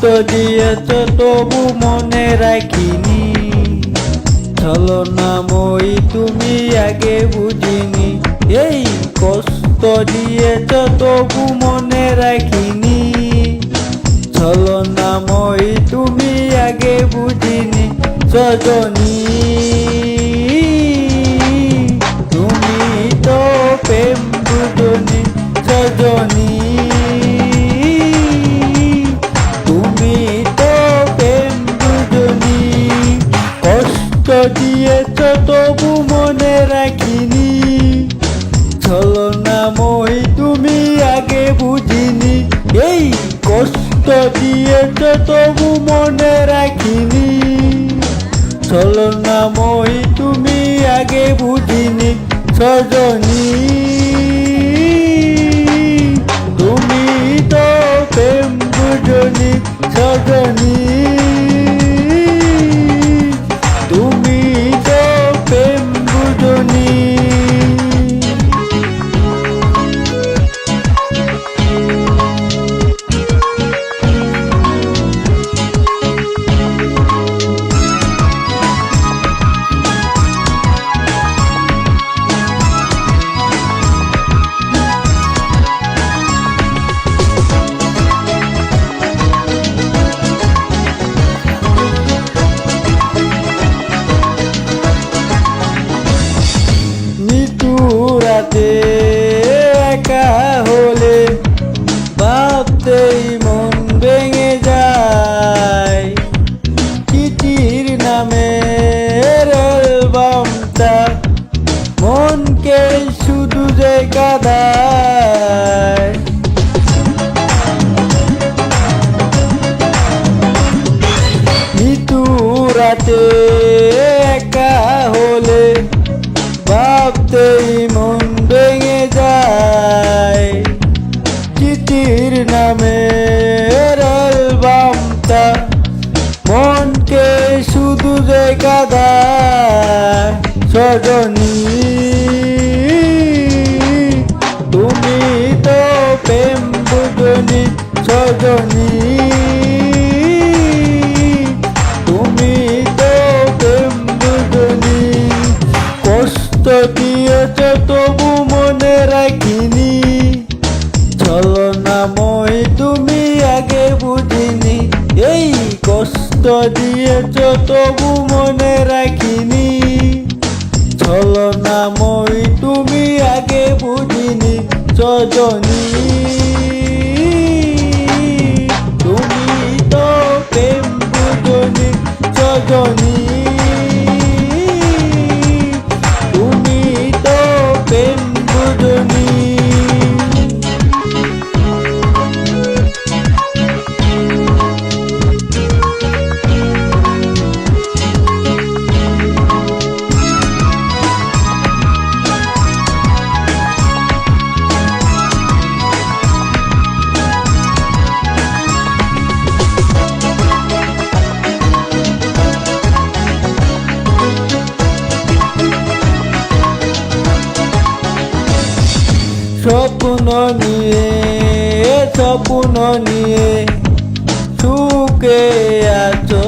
কষ্ট দিয়েছ তবু মনে রাখিনি, ছলনাময়ী তুমি আগে বুঝিনি। এই কষ্ট দিয়েছ তবু মনে রাখিনি, ছলনাময়ী তুমি আগে বুঝিনি। সজনী তুমি তো প্রেম বুঝনি, সজনী তুমি তো প্রেম বুঝনি। কষ্ট দিয়েছ তবু মনে রাখিনি, ছলনাময়ী তুমি আগে বুঝিনি। এই কষ্ট দিয়েছ তবু মনে রাখিনি, ছলনাময়ী তুমি আগে বুঝিনি। সজনী তুমি তো প্রেম বুঝনি, সজনী তুমি তো প্রেম বুঝনি। রাতে একা হলে ভাবতেই মন ভেঙে যায়, চিঠির নামের অ্যালবামটা মনকে শুধু যে কাঁদায়। রাতে একা হলে ভাবতেই মন ভেঙে যায়, চিঠির নামের অ্যালবামটা মনকে শুধু যে কাঁদায়। সজনী তুমি তো প্রেম বুঝনি, সজনী তুমি তো প্রেম বুঝনি। কষ্ট দিয়েছ তবু মনে রাখিনি, ছলনাময়ী তুমি আগে বুঝিনি। এই কষ্ট দিয়েছ তবু মনে রাখিনি, ছলনাময়ী তুমি আগে বুঝিনি। সজনী তুমি তো প্রেম বুঝনি, সজনী তুমি তো প্রেম বুঝনি। স্বপ্ন নিয়ে স্বপ্ন নিয়ে সুখে আছো